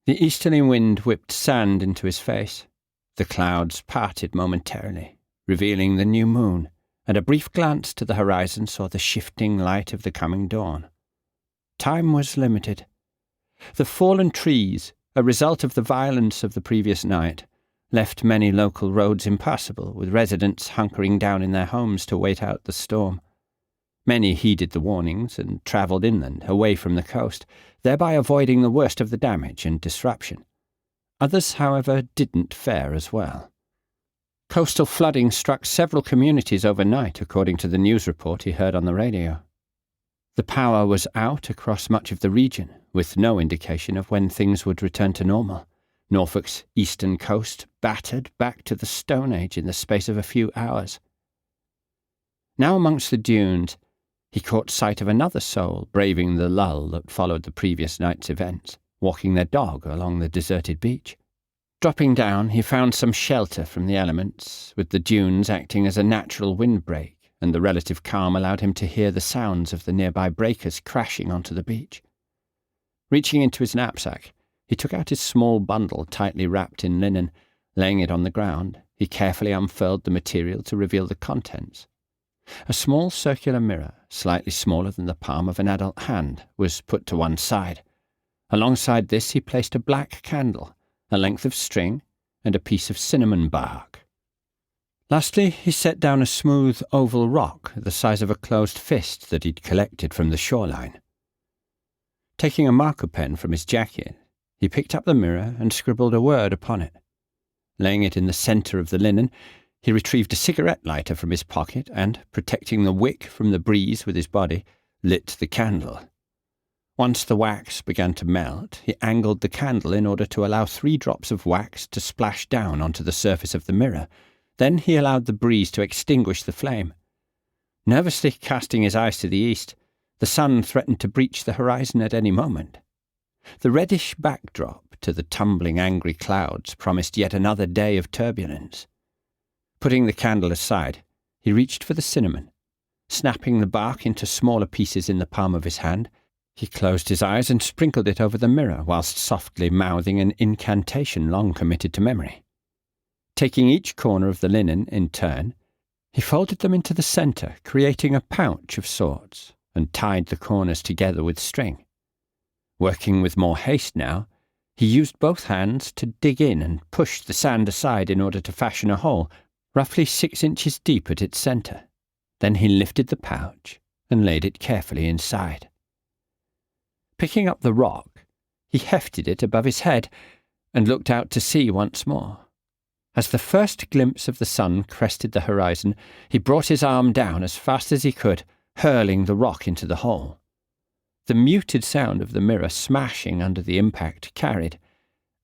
The easterly wind whipped sand into his face. The clouds parted momentarily, revealing the new moon, and a brief glance to the horizon saw the shifting light of the coming dawn. Time was limited. The fallen trees, a result of the violence of the previous night, left many local roads impassable, with residents hunkering down in their homes to wait out the storm. Many heeded the warnings and travelled inland, away from the coast, thereby avoiding the worst of the damage and disruption. Others, however, didn't fare as well. Coastal flooding struck several communities overnight, according to the news report he heard on the radio. The power was out across much of the region, with no indication of when things would return to normal. Norfolk's eastern coast battered back to the Stone Age in the space of a few hours. Now amongst the dunes, he caught sight of another soul braving the lull that followed the previous night's events, walking their dog along the deserted beach. Dropping down, he found some shelter from the elements, with the dunes acting as a natural windbreak, and the relative calm allowed him to hear the sounds of the nearby breakers crashing onto the beach. Reaching into his knapsack, he took out his small bundle tightly wrapped in linen. Laying it on the ground, he carefully unfurled the material to reveal the contents. A small circular mirror, slightly smaller than the palm of an adult hand, was put to one side. Alongside this he placed a black candle, a length of string, and a piece of cinnamon bark. Lastly, he set down a smooth oval rock the size of a closed fist that he'd collected from the shoreline. Taking a marker pen from his jacket, he picked up the mirror and scribbled a word upon it. Laying it in the centre of the linen, he retrieved a cigarette lighter from his pocket and, protecting the wick from the breeze with his body, lit the candle. Once the wax began to melt, he angled the candle in order to allow 3 drops of wax to splash down onto the surface of the mirror. Then he allowed the breeze to extinguish the flame. Nervously casting his eyes to the east, the sun threatened to breach the horizon at any moment. The reddish backdrop to the tumbling angry clouds promised yet another day of turbulence. Putting the candle aside, he reached for the cinnamon. Snapping the bark into smaller pieces in the palm of his hand, he closed his eyes and sprinkled it over the mirror whilst softly mouthing an incantation long committed to memory. Taking each corner of the linen in turn, he folded them into the centre, creating a pouch of sorts, and tied the corners together with string. Working with more haste now, he used both hands to dig in and push the sand aside in order to fashion a hole, roughly 6 inches deep at its centre. Then he lifted the pouch and laid it carefully inside. Picking up the rock, he hefted it above his head and looked out to sea once more. As the first glimpse of the sun crested the horizon, he brought his arm down as fast as he could, hurling the rock into the hole. The muted sound of the mirror smashing under the impact carried,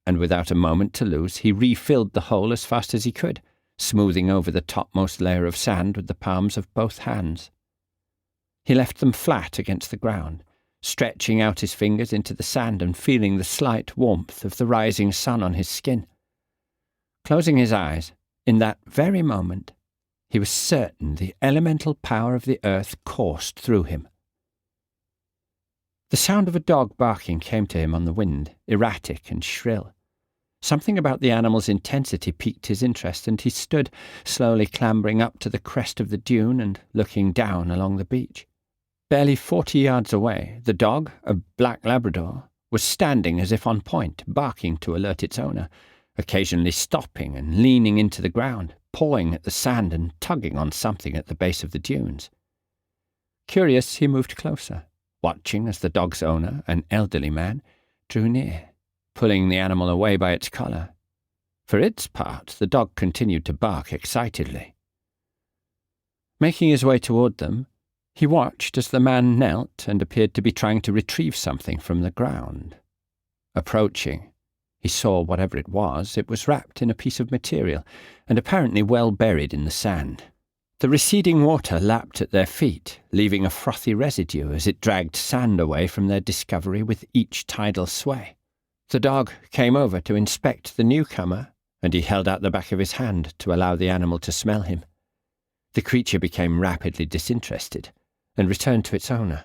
and without a moment to lose, he refilled the hole as fast as he could, smoothing over the topmost layer of sand with the palms of both hands. He left them flat against the ground, stretching out his fingers into the sand and feeling the slight warmth of the rising sun on his skin. Closing his eyes, in that very moment, he was certain the elemental power of the earth coursed through him. The sound of a dog barking came to him on the wind, erratic and shrill. Something about the animal's intensity piqued his interest, and he stood, slowly clambering up to the crest of the dune and looking down along the beach. Barely 40 yards away, the dog, a black Labrador, was standing as if on point, barking to alert its owner, occasionally stopping and leaning into the ground, pawing at the sand and tugging on something at the base of the dunes. Curious, he moved closer, watching as the dog's owner, an elderly man, drew near, pulling the animal away by its collar. For its part, the dog continued to bark excitedly. Making his way toward them, he watched as the man knelt and appeared to be trying to retrieve something from the ground. Approaching, he saw whatever it was wrapped in a piece of material and apparently well buried in the sand. The receding water lapped at their feet, leaving a frothy residue as it dragged sand away from their discovery with each tidal sway. The dog came over to inspect the newcomer, and he held out the back of his hand to allow the animal to smell him. The creature became rapidly disinterested and returned to its owner.